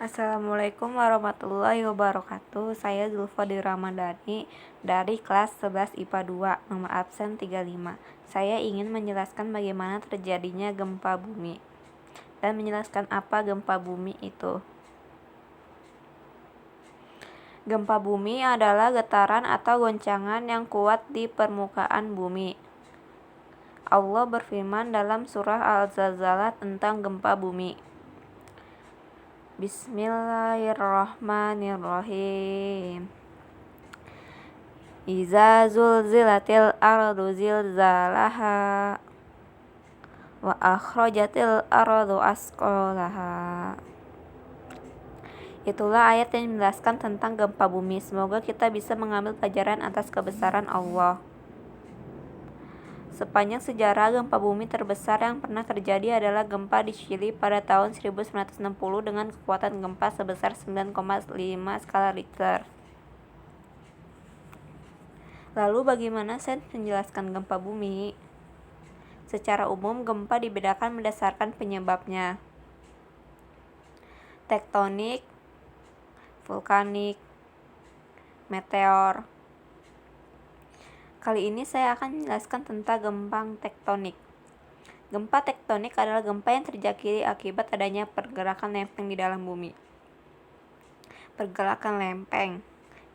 Assalamualaikum warahmatullahi wabarakatuh. Saya Zulfadi Ramadhani dari kelas 11 IPA 2, nomor absen 35. Saya ingin menjelaskan bagaimana terjadinya gempa bumi dan menjelaskan apa gempa bumi itu. Gempa bumi adalah getaran atau goncangan yang kuat di permukaan bumi. Allah berfirman dalam surah Al-Zalzalah tentang gempa bumi. Bismillahirrahmanirrahim. Iza zulzilatil ardu zilzalaha wa akhrajatil ardu asqalaha. Itulah ayat yang menjelaskan tentang gempa bumi. Semoga kita bisa mengambil pelajaran atas kebesaran Allah. Sepanjang sejarah, gempa bumi terbesar yang pernah terjadi adalah gempa di Chili pada tahun 1960 dengan kekuatan gempa sebesar 9,5 skala Richter. Lalu bagaimana sains menjelaskan gempa bumi? Secara umum, gempa dibedakan berdasarkan penyebabnya. Tektonik, vulkanik, meteor. Kali ini saya akan menjelaskan tentang gempa tektonik. Gempa tektonik adalah gempa yang terjadi akibat adanya pergerakan lempeng di dalam bumi. Pergerakan lempeng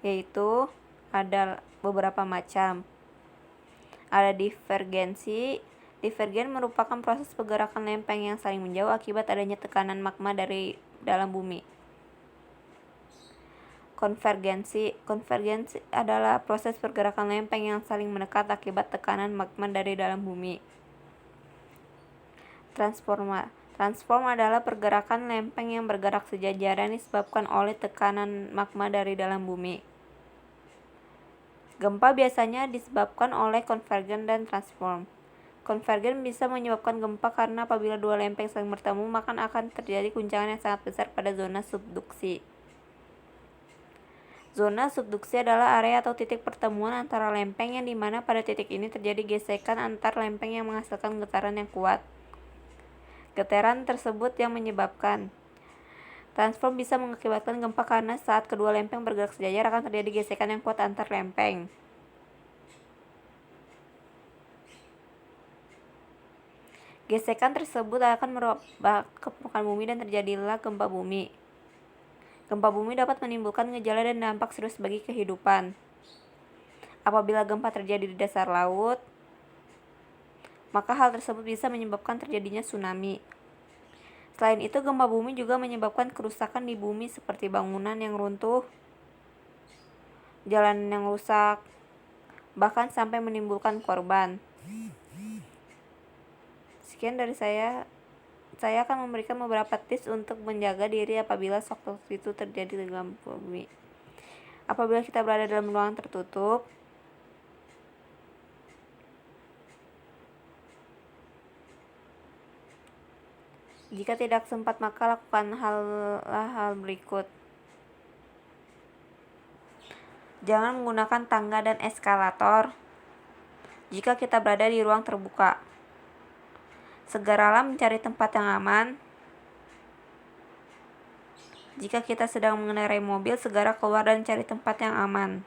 yaitu ada beberapa macam. Ada divergensi. Divergen merupakan proses pergerakan lempeng yang saling menjauh akibat adanya tekanan magma dari dalam bumi. Konvergensi adalah proses pergerakan lempeng yang saling mendekat akibat tekanan magma dari dalam bumi. Transform adalah pergerakan lempeng yang bergerak sejajaran disebabkan oleh tekanan magma dari dalam bumi. Gempa biasanya disebabkan oleh konvergen dan transform. Konvergen bisa menyebabkan gempa karena apabila dua lempeng saling bertemu, maka akan terjadi guncangan yang sangat besar pada zona subduksi. Zona subduksi adalah area atau titik pertemuan antara lempeng yang dimana pada titik ini terjadi gesekan antar lempeng yang menghasilkan getaran yang kuat. Getaran tersebut yang menyebabkan. Transform bisa mengakibatkan gempa karena saat kedua lempeng bergerak sejajar akan terjadi gesekan yang kuat antar lempeng. Gesekan tersebut akan merubah ke permukaan bumi dan terjadilah gempa bumi. Gempa bumi dapat menimbulkan gejala dan dampak serius bagi kehidupan. Apabila gempa terjadi di dasar laut, maka hal tersebut bisa menyebabkan terjadinya tsunami. Selain itu, gempa bumi juga menyebabkan kerusakan di bumi seperti bangunan yang runtuh, jalan yang rusak, bahkan sampai menimbulkan korban. Sekian dari saya. Saya akan memberikan beberapa tips untuk menjaga diri apabila sewaktu itu terjadi gempa bumi. Apabila kita berada dalam ruangan tertutup, jika tidak sempat maka lakukan hal berikut. Jangan menggunakan tangga dan eskalator jika kita berada di ruang terbuka. Segeralah mencari tempat yang aman. Jika kita sedang mengendarai mobil, segera keluar dan cari tempat yang aman.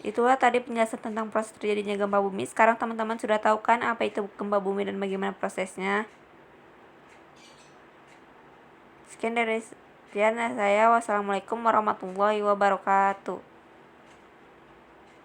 Itulah tadi penjelasan tentang proses terjadinya gempa bumi. Sekarang teman-teman sudah tahu kan apa itu gempa bumi dan bagaimana prosesnya? Sekian dari saya. Wassalamualaikum warahmatullahi wabarakatuh.